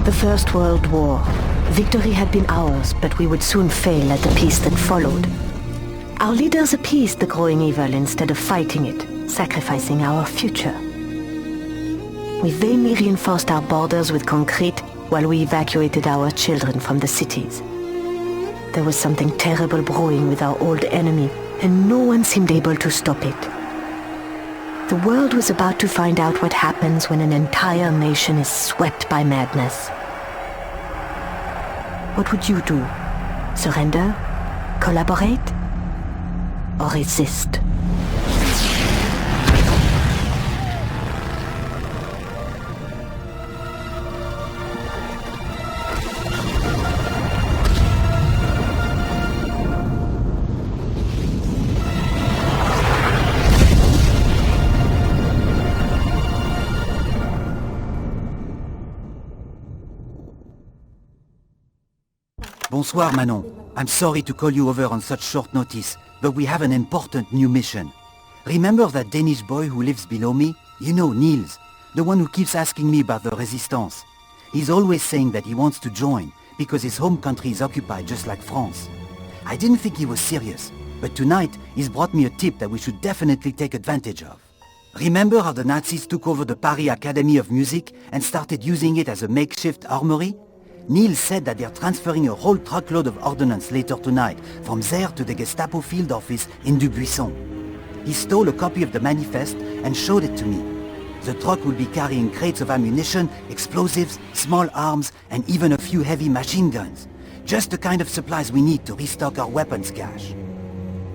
The First World War. Victory had been ours, but we would soon fail at the peace that followed. Our leaders appeased the growing evil instead of fighting it, sacrificing our future. We vainly reinforced our borders with concrete while we evacuated our children from the cities. There was something terrible brewing with our old enemy, and no one seemed able to stop it. The world was about to find out what happens when an entire nation is swept by madness. What would you do? Surrender? Collaborate? Or resist? Bonsoir, Manon. I'm sorry to call you over on such short notice, but we have an important new mission. Remember that Danish boy who lives below me? You know, Niels, the one who keeps asking me about the resistance. He's always saying that he wants to join, because his home country is occupied just like France. I didn't think he was serious, but tonight he's brought me a tip that we should definitely take advantage of. Remember how the Nazis took over the Paris Academy of Music and started using it as a makeshift armory? Niels said that they're transferring a whole truckload of ordnance later tonight from there to the Gestapo field office in Dubuisson. He stole a copy of the manifest and showed it to me. The truck will be carrying crates of ammunition, explosives, small arms, and even a few heavy machine guns. Just the kind of supplies we need to restock our weapons cache.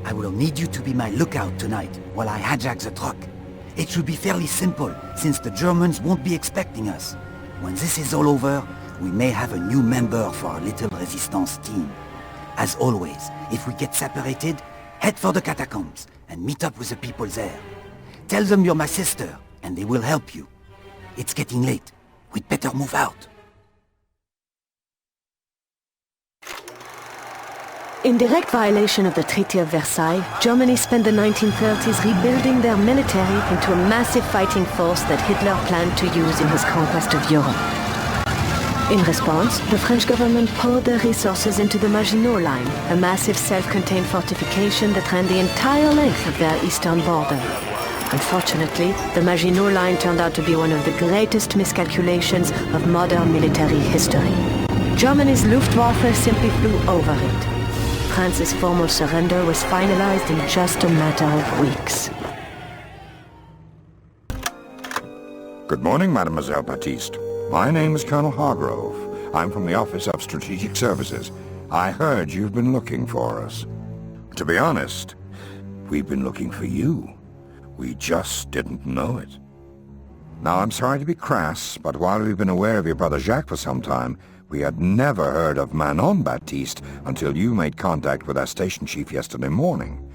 I will need you to be my lookout tonight while I hijack the truck. It should be fairly simple, since the Germans won't be expecting us. When this is all over, we may have a new member for our little resistance team. As always, if we get separated, head for the catacombs and meet up with the people there. Tell them you're my sister, and they will help you. It's getting late. We'd better move out. In direct violation of the Treaty of Versailles, Germany spent the 1930s rebuilding their military into a massive fighting force that Hitler planned to use in his conquest of Europe. In response, the French government poured their resources into the Maginot Line, a massive self-contained fortification that ran the entire length of their eastern border. Unfortunately, the Maginot Line turned out to be one of the greatest miscalculations of modern military history. Germany's Luftwaffe simply flew over it. France's formal surrender was finalized in just a matter of weeks. Good morning, Mademoiselle Baptiste. My name is Colonel Hargrove. I'm from the Office of Strategic Services. I heard you've been looking for us. To be honest, we've been looking for you. We just didn't know it. Now, I'm sorry to be crass, but while we've been aware of your brother Jacques for some time, we had never heard of Manon Baptiste until you made contact with our station chief yesterday morning.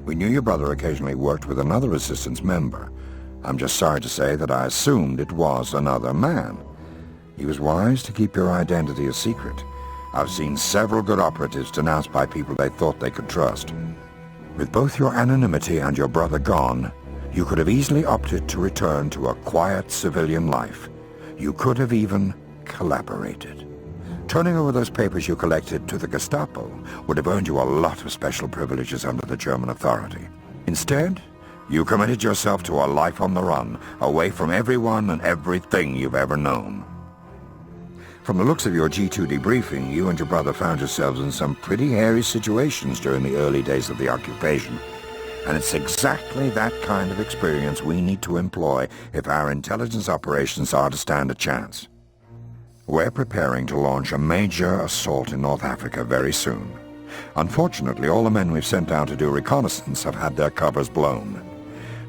We knew your brother occasionally worked with another resistance member. I'm just sorry to say that I assumed it was another man. He was wise to keep your identity a secret. I've seen several good operatives denounced by people they thought they could trust. With both your anonymity and your brother gone, you could have easily opted to return to a quiet civilian life. You could have even collaborated. Turning over those papers you collected to the Gestapo would have earned you a lot of special privileges under the German authority. Instead, you committed yourself to a life on the run, away from everyone and everything you've ever known. From the looks of your G2 debriefing, you and your brother found yourselves in some pretty hairy situations during the early days of the occupation. And it's exactly that kind of experience we need to employ if our intelligence operations are to stand a chance. We're preparing to launch a major assault in North Africa very soon. Unfortunately, all the men we've sent down to do reconnaissance have had their covers blown.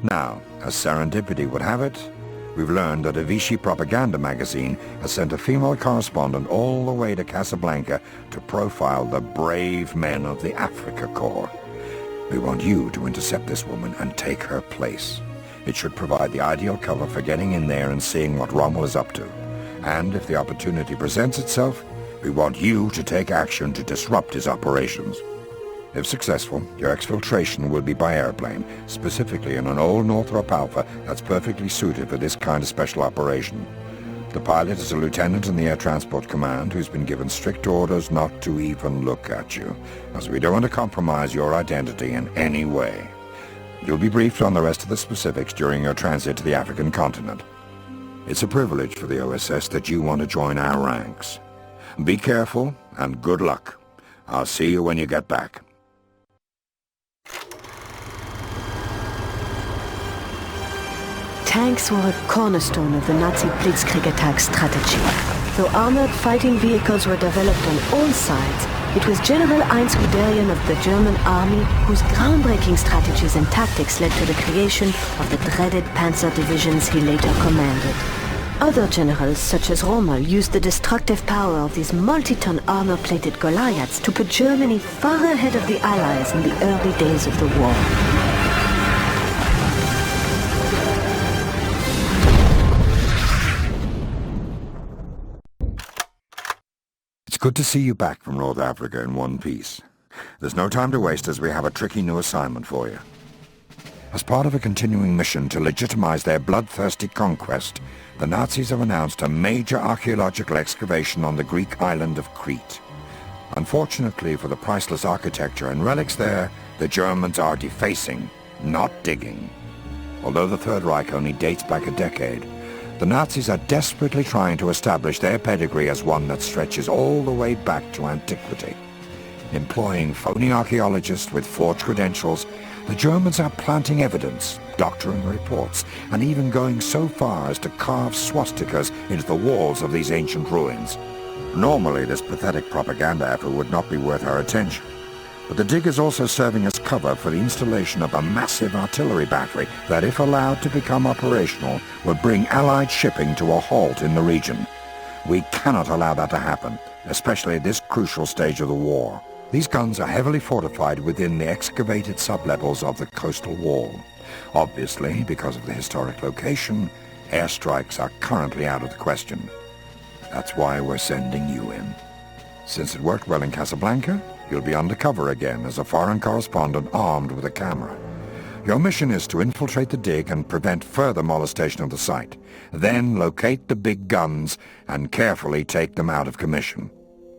Now, as serendipity would have it, we've learned that a Vichy propaganda magazine has sent a female correspondent all the way to Casablanca to profile the brave men of the Africa Corps. We want you to intercept this woman and take her place. It should provide the ideal cover for getting in there and seeing what Rommel is up to. And if the opportunity presents itself, we want you to take action to disrupt his operations. If successful, your exfiltration will be by airplane, specifically in an old Northrop Alpha that's perfectly suited for this kind of special operation. The pilot is a lieutenant in the Air Transport Command who's been given strict orders not to even look at you, as we don't want to compromise your identity in any way. You'll be briefed on the rest of the specifics during your transit to the African continent. It's a privilege for the OSS that you want to join our ranks. Be careful and good luck. I'll see you when you get back. Tanks were a cornerstone of the Nazi Blitzkrieg attack strategy. Though armored fighting vehicles were developed on all sides, it was General Heinz Guderian of the German army whose groundbreaking strategies and tactics led to the creation of the dreaded panzer divisions he later commanded. Other generals, such as Rommel, used the destructive power of these multi-ton armor-plated Goliaths to put Germany far ahead of the Allies in the early days of the war. Good to see you back from North Africa in one piece. There's no time to waste as we have a tricky new assignment for you. As part of a continuing mission to legitimize their bloodthirsty conquest, the Nazis have announced a major archaeological excavation on the Greek island of Crete. Unfortunately for the priceless architecture and relics there, the Germans are defacing, not digging. Although the Third Reich only dates back a decade, the Nazis are desperately trying to establish their pedigree as one that stretches all the way back to antiquity. Employing phony archaeologists with forged credentials, the Germans are planting evidence, doctoring reports, and even going so far as to carve swastikas into the walls of these ancient ruins. Normally, this pathetic propaganda effort would not be worth our attention. But the dig is also serving as cover for the installation of a massive artillery battery that, if allowed to become operational, would bring Allied shipping to a halt in the region. We cannot allow that to happen, especially at this crucial stage of the war. These guns are heavily fortified within the excavated sublevels of the coastal wall. Obviously, because of the historic location, airstrikes are currently out of the question. That's why we're sending you in. Since it worked well in Casablanca, you'll be undercover again as a foreign correspondent armed with a camera. Your mission is to infiltrate the dig and prevent further molestation of the site. Then locate the big guns and carefully take them out of commission.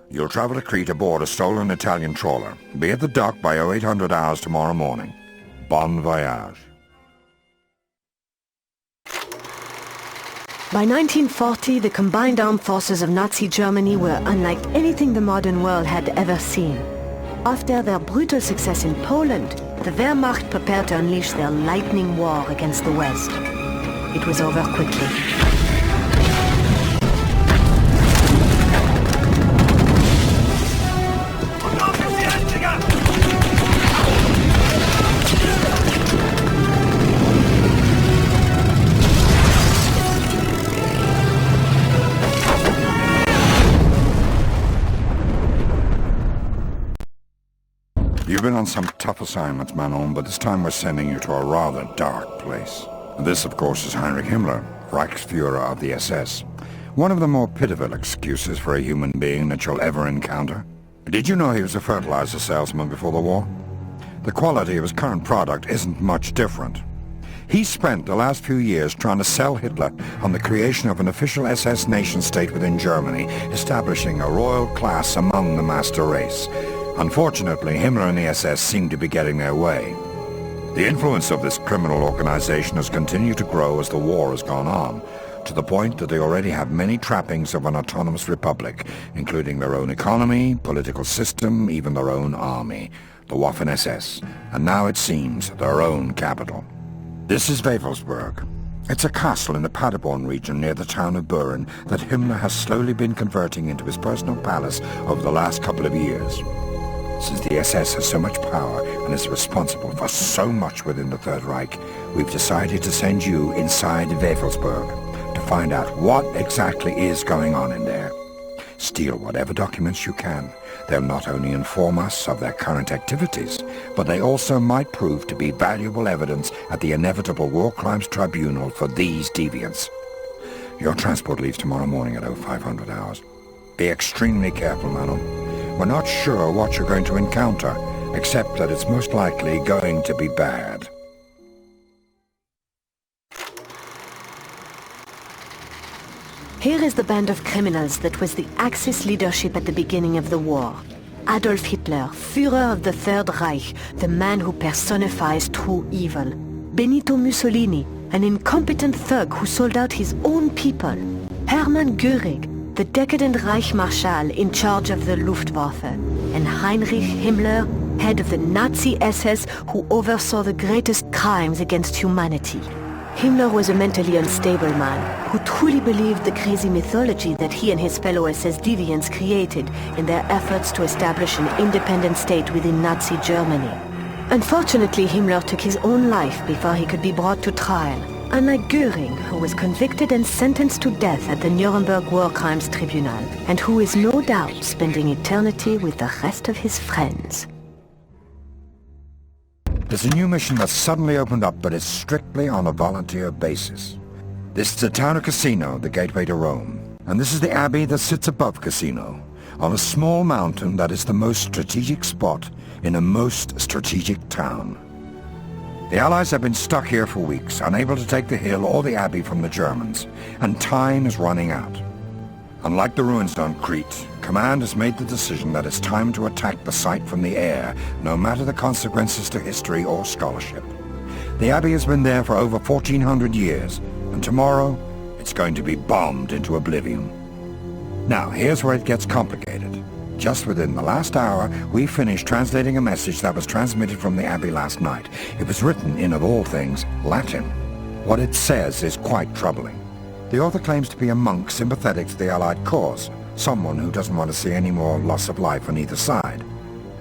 You'll travel to Crete aboard a stolen Italian trawler. Be at the dock by 0800 hours tomorrow morning. Bon voyage. By 1940, the combined armed forces of Nazi Germany were unlike anything the modern world had ever seen. After their brutal success in Poland, the Wehrmacht prepared to unleash their lightning war against the West. It was over quickly. You've been on some tough assignments, Manon, but this time we're sending you to a rather dark place. This, of course, is Heinrich Himmler, Reichsführer of the SS. One of the more pitiful excuses for a human being that you'll ever encounter. Did you know he was a fertilizer salesman before the war? The quality of his current product isn't much different. He spent the last few years trying to sell Hitler on the creation of an official SS nation-state within Germany, establishing a royal class among the master race. Unfortunately, Himmler and the SS seem to be getting their way. The influence of this criminal organization has continued to grow as the war has gone on, to the point that they already have many trappings of an autonomous republic, including their own economy, political system, even their own army, the Waffen-SS, and now it seems their own capital. This is Wewelsburg. It's a castle in the Paderborn region near the town of Buren that Himmler has slowly been converting into his personal palace over the last couple of years. Since the SS has so much power and is responsible for so much within the Third Reich, we've decided to send you inside Wewelsburg to find out what exactly is going on in there. Steal whatever documents you can. They'll not only inform us of their current activities, but they also might prove to be valuable evidence at the inevitable War Crimes Tribunal for these deviants. Your transport leaves tomorrow morning at 0500 hours. Be extremely careful, Manon. We're not sure what you're going to encounter, except that it's most likely going to be bad. Here is the band of criminals that was the Axis leadership at the beginning of the war. Adolf Hitler, Führer of the Third Reich, the man who personifies true evil. Benito Mussolini, an incompetent thug who sold out his own people. Hermann Göring, the decadent Reich Marshal in charge of the Luftwaffe. And Heinrich Himmler, head of the Nazi SS who oversaw the greatest crimes against humanity. Himmler was a mentally unstable man who truly believed the crazy mythology that he and his fellow SS deviants created in their efforts to establish an independent state within Nazi Germany. Unfortunately, Himmler took his own life before he could be brought to trial, unlike Göring, who was convicted and sentenced to death at the Nuremberg War Crimes Tribunal, and who is no doubt spending eternity with the rest of his friends. There's a new mission that's suddenly opened up, but it's strictly on a volunteer basis. This is the town of Casino, the gateway to Rome. And this is the abbey that sits above Casino, on a small mountain that is the most strategic spot in a most strategic town. The Allies have been stuck here for weeks, unable to take the hill or the abbey from the Germans, and time is running out. Unlike the ruins on Crete, Command has made the decision that it's time to attack the site from the air, no matter the consequences to history or scholarship. The abbey has been there for over 1,400 years, and tomorrow it's going to be bombed into oblivion. Now, here's where it gets complicated. Just within the last hour, we finished translating a message that was transmitted from the abbey last night. It was written in, of all things, Latin. What it says is quite troubling. The author claims to be a monk sympathetic to the Allied cause, someone who doesn't want to see any more loss of life on either side.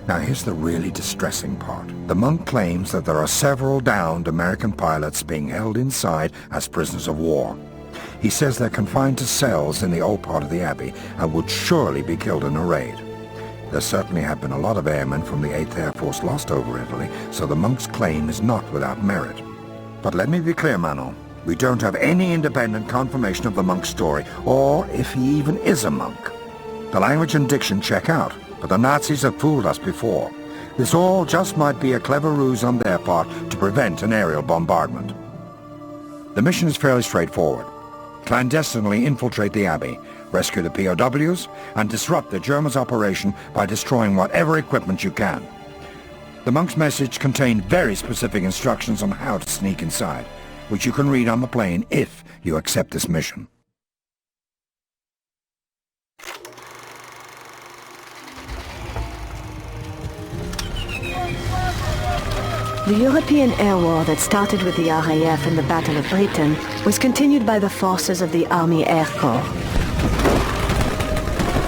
Now here's the really distressing part. The monk claims that there are several downed American pilots being held inside as prisoners of war. He says they're confined to cells in the old part of the abbey and would surely be killed in a raid. There certainly have been a lot of airmen from the 8th Air Force lost over Italy, so the monk's claim is not without merit. But let me be clear, Manon. We don't have any independent confirmation of the monk's story, or if he even is a monk. The language and diction check out, but the Nazis have fooled us before. This all just might be a clever ruse on their part to prevent an aerial bombardment. The mission is fairly straightforward. Clandestinely infiltrate the abbey, rescue the POWs, and disrupt the Germans' operation by destroying whatever equipment you can. The monk's message contained very specific instructions on how to sneak inside, which you can read on the plane if you accept this mission. The European air war that started with the RAF in the Battle of Britain was continued by the forces of the Army Air Corps.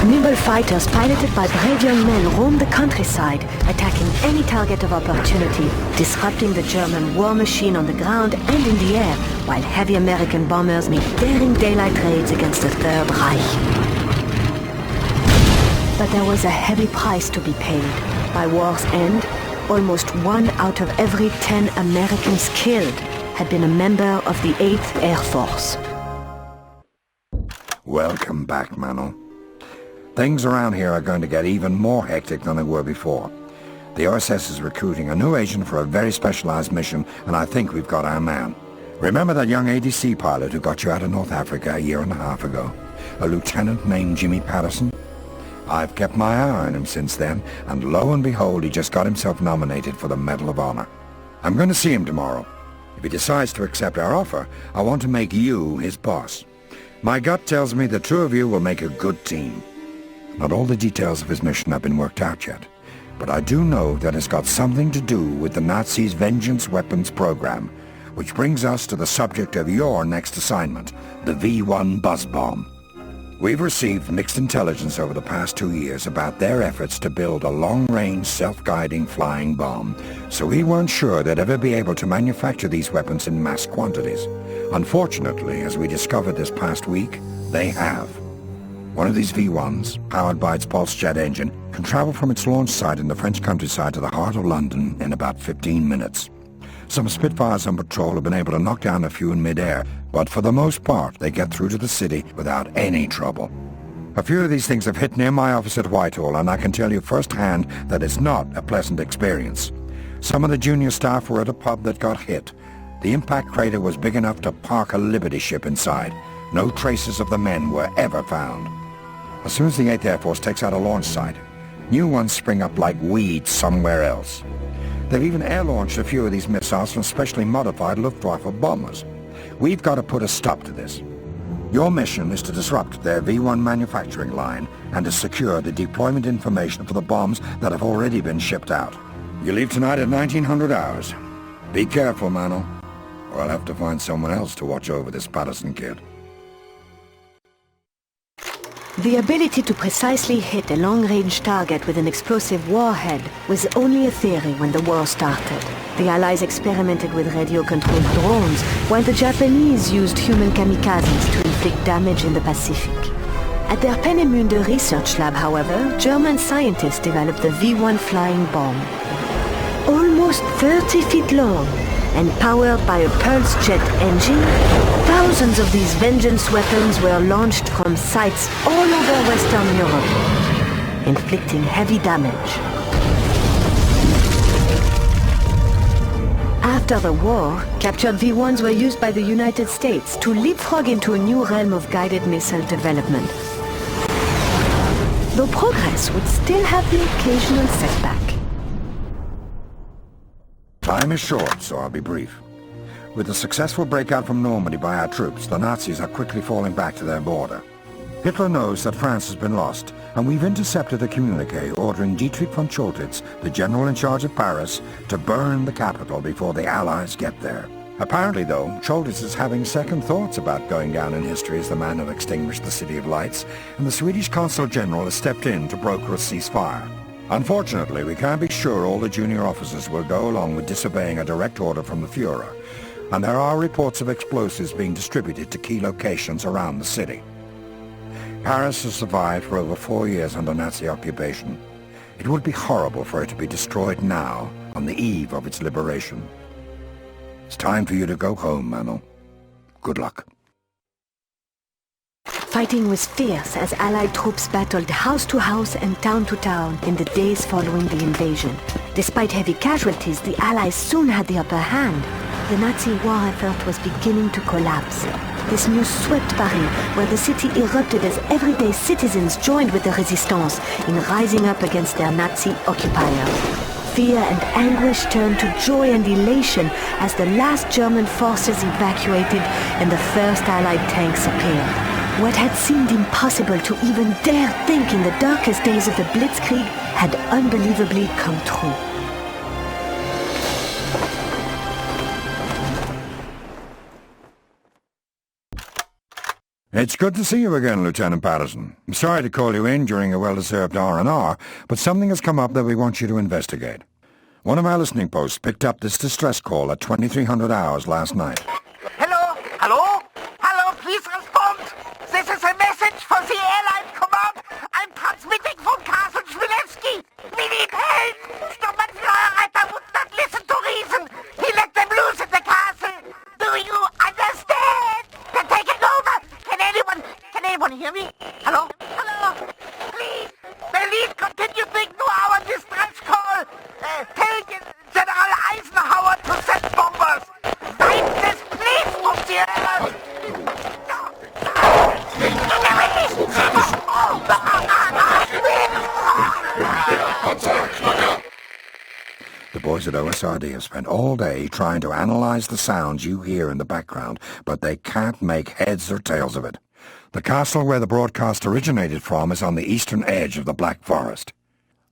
Nimble fighters piloted by brave young men roamed the countryside, attacking any target of opportunity, disrupting the German war machine on the ground and in the air, while heavy American bombers made daring daylight raids against the Third Reich. But there was a heavy price to be paid. By war's end, almost 1 out of every 10 Americans killed had been a member of the 8th Air Force. Welcome back, Manon. Things around here are going to get even more hectic than they were before. The OSS is recruiting a new agent for a very specialized mission, and I think we've got our man. Remember that young ADC pilot who got you out of North Africa a year and a half ago? A lieutenant named Jimmy Patterson? I've kept my eye on him since then, and lo and behold, he just got himself nominated for the Medal of Honor. I'm going to see him tomorrow. If he decides to accept our offer, I want to make you his boss. My gut tells me the two of you will make a good team. Not all the details of his mission have been worked out yet, but I do know that it's got something to do with the Nazis' vengeance weapons program, which brings us to the subject of your next assignment, the V-1 buzz bomb. We've received mixed intelligence over the past 2 years about their efforts to build a long-range, self-guiding flying bomb, so we weren't sure they'd ever be able to manufacture these weapons in mass quantities. Unfortunately, as we discovered this past week, they have. One of these V-1s, powered by its pulse jet engine, can travel from its launch site in the French countryside to the heart of London in about 15 minutes. Some Spitfires on patrol have been able to knock down a few in mid-air, but for the most part, they get through to the city without any trouble. A few of these things have hit near my office at Whitehall, and I can tell you firsthand that it's not a pleasant experience. Some of the junior staff were at a pub that got hit. The impact crater was big enough to park a Liberty ship inside. No traces of the men were ever found. As soon as the 8th Air Force takes out a launch site, new ones spring up like weeds somewhere else. They've even air-launched a few of these missiles from specially modified Luftwaffe bombers. We've got to put a stop to this. Your mission is to disrupt their V-1 manufacturing line and to secure the deployment information for the bombs that have already been shipped out. You leave tonight at 1900 hours. Be careful, Mano, or I'll have to find someone else to watch over this Patterson kid. The ability to precisely hit a long-range target with an explosive warhead was only a theory when the war started. The Allies experimented with radio-controlled drones, while the Japanese used human kamikazes to inflict damage in the Pacific. At their Peenemünde research lab, however, German scientists developed the V-1 flying bomb. Almost 30 feet long and powered by a pulse jet engine, thousands of these vengeance weapons were launched from sites all over Western Europe, inflicting heavy damage. After the war, captured V-1s were used by the United States to leapfrog into a new realm of guided missile development. Though progress would still have the occasional setback. Time is short, so I'll be brief. With the successful breakout from Normandy by our troops, the Nazis are quickly falling back to their border. Hitler knows that France has been lost, and we've intercepted a communique ordering Dietrich von Choltitz, the general in charge of Paris, to burn the capital before the Allies get there. Apparently, though, Choltitz is having second thoughts about going down in history as the man who extinguished the City of Lights, and the Swedish Consul General has stepped in to broker a ceasefire. Unfortunately, we can't be sure all the junior officers will go along with disobeying a direct order from the Fuhrer, and there are reports of explosives being distributed to key locations around the city. Paris has survived for over 4 years under Nazi occupation. It would be horrible for it to be destroyed now, on the eve of its liberation. It's time for you to go home, Mano. Good luck. Fighting was fierce as Allied troops battled house to house and town to town in the days following the invasion. Despite heavy casualties, the Allies soon had the upper hand. The Nazi war effort was beginning to collapse. This news swept Paris, where the city erupted as everyday citizens joined with the resistance in rising up against their Nazi occupiers. Fear and anguish turned to joy and elation as the last German forces evacuated and the first Allied tanks appeared. What had seemed impossible to even dare think in the darkest days of the Blitzkrieg had unbelievably come true. It's good to see you again, Lieutenant Patterson. I'm sorry to call you in during a well-deserved R&R, but something has come up that we want you to investigate. One of our listening posts picked up this distress call at 2300 hours last night. Hello? Hello? Hello, please respond. This is a message for the airline command. I'm transmitting from Castle Schwilewski. We need help. Sturmbannführer would not listen to reason. He let them loose in the castle. Do you understand? They're taking over. Can anyone hear me? Hello? Hello? Please. The lead continuing to our distress call. Tell General Eisenhower to send bombers. Find this place from the airline. The boys at OSRD have spent all day trying to analyze the sounds you hear in the background, but they can't make heads or tails of it. The castle where the broadcast originated from is on the eastern edge of the Black Forest.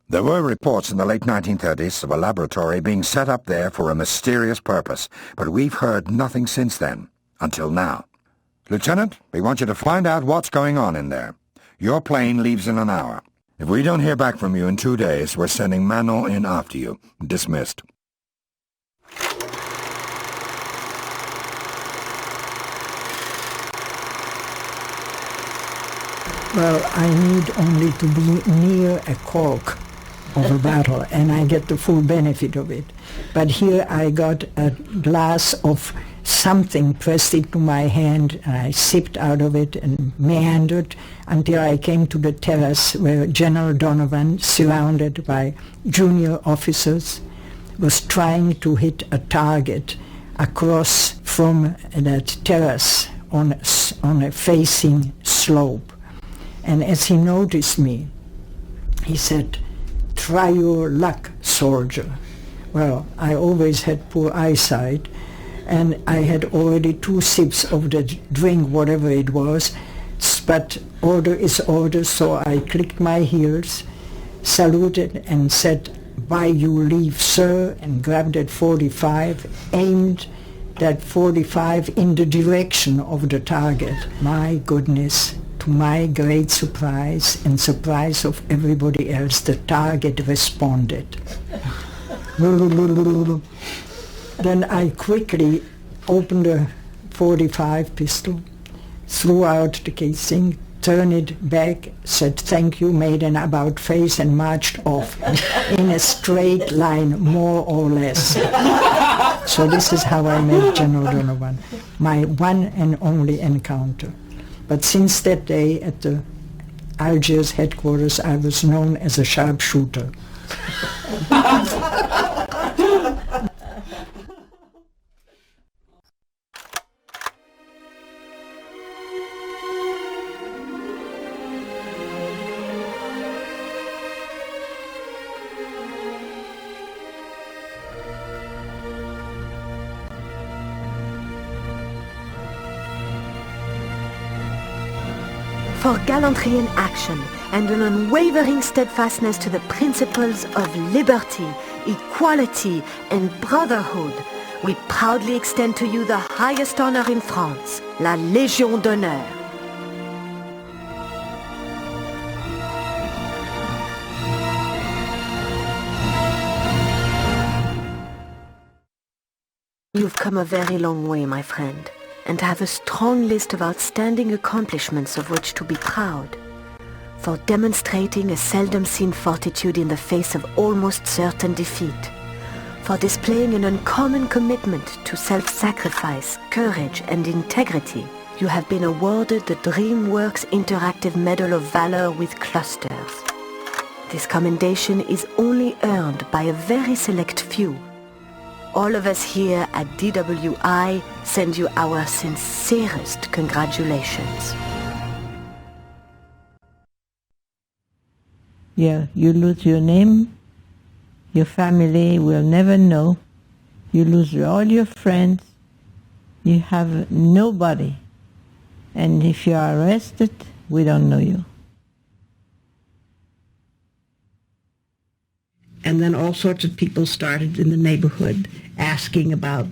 There were reports in the late 1930s of a laboratory being set up there for a mysterious purpose, but we've heard nothing since then, until now. Lieutenant, we want you to find out what's going on in there. Your plane leaves in an hour. If we don't hear back from you in 2 days, we're sending Manon in after you. Dismissed. Well, I need only to be near a cork of a battle, and I get the full benefit of it. But here I got a glass of something pressed into my hand, and I sipped out of it and meandered until I came to the terrace where General Donovan, surrounded by junior officers, was trying to hit a target across from that terrace on on a facing slope. And as he noticed me, he said, "Try your luck, soldier." Well, I always had poor eyesight, and I had already 2 sips of the drink, whatever it was, but order is order, so I clicked my heels, saluted and said, "By your leave, sir," and grabbed at 45, aimed that 45 in the direction of the target. My goodness, to my great surprise and surprise of everybody else, the target responded. Then I quickly opened the 45 pistol, threw out the casing, turned it back, said thank you, made an about face, and marched off in a straight line, more or less. So this is how I met General Donovan, my one and only encounter. But since that day at the Algiers headquarters, I was known as a sharpshooter. For gallantry in action and an unwavering steadfastness to the principles of liberty, equality, and brotherhood, we proudly extend to you the highest honor in France, la Légion d'honneur. You've come a very long way, my friend, and have a strong list of outstanding accomplishments of which to be proud. For demonstrating a seldom-seen fortitude in the face of almost certain defeat. For displaying an uncommon commitment to self-sacrifice, courage, and integrity. You have been awarded the DreamWorks Interactive Medal of Valor with clusters. This commendation is only earned by a very select few. All of us here at DWI send you our sincerest congratulations. Yeah, you lose your name, your family will never know, you lose all your friends, you have nobody, and if you are arrested, we don't know you. And then all sorts of people started in the neighborhood asking about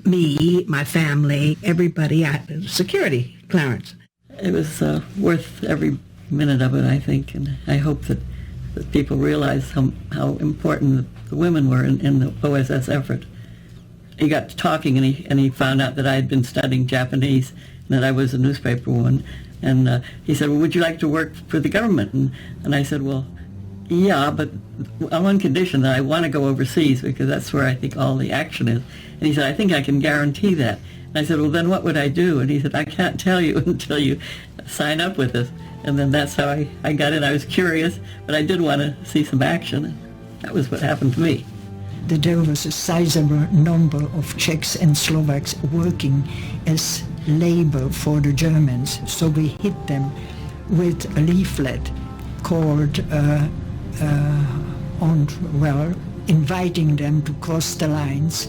me, my family, everybody, security clearance. It was worth every minute of it, I think, and I hope that people realize how important the women were in the OSS effort. He got to talking, and he found out that I had been studying Japanese and that I was a newspaper woman, and he said, "Well, would you like to work for the government?" And I said, "Well, yeah, but on one condition, that I want to go overseas, because that's where I think all the action is." And he said, "I think I can guarantee that." And I said, "Well, then what would I do?" And he said, "I can't tell you until you sign up with us." And then that's how I got in. I was curious, but I did want to see some action, and that was what happened to me. There was a sizable number of Czechs and Slovaks working as labor for the Germans, so we hit them with a leaflet called inviting them to cross the lines,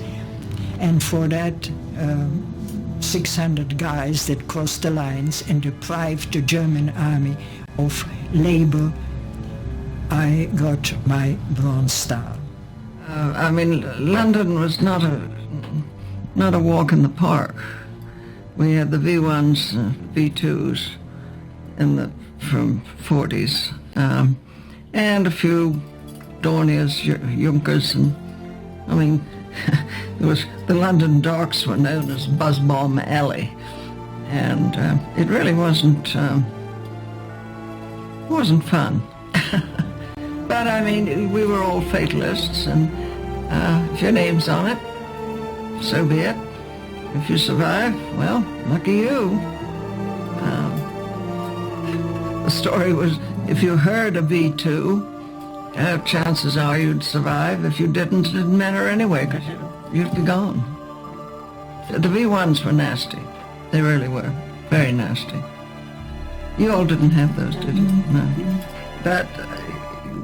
and for that 600 guys that crossed the lines and deprived the German army of labor, I got my Bronze Star. I mean, London was not a walk in the park. We had the V1s, V2s, from 40s. And a few Dorniers, Junkers, and I mean, the London docks were known as Buzz Bomb Alley, and it really wasn't fun. But I mean, we were all fatalists, and if your name's on it, so be it. If you survive, well, lucky you. The story was, if you heard a V2, chances are you'd survive. If you didn't, it didn't matter anyway, because you'd be gone. The V1s were nasty. They really were. Very nasty. You all didn't have those, did you? No. But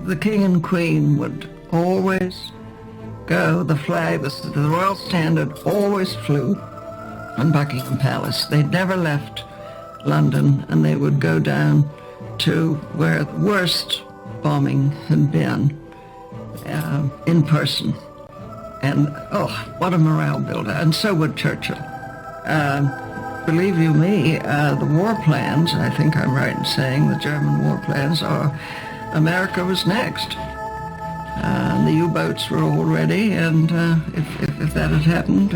the king and queen would always go, the flag, the royal standard always flew on Buckingham Palace. They never left London, and they would go down to where the worst bombing had been in person. And, what a morale builder. And so would Churchill. Believe you me, the war plans, I think I'm right in saying the German war plans, are America was next. The U-boats were all ready, and if that had happened,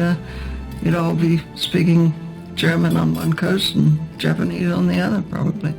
you'd all be speaking German on one coast and Japanese on the other, probably.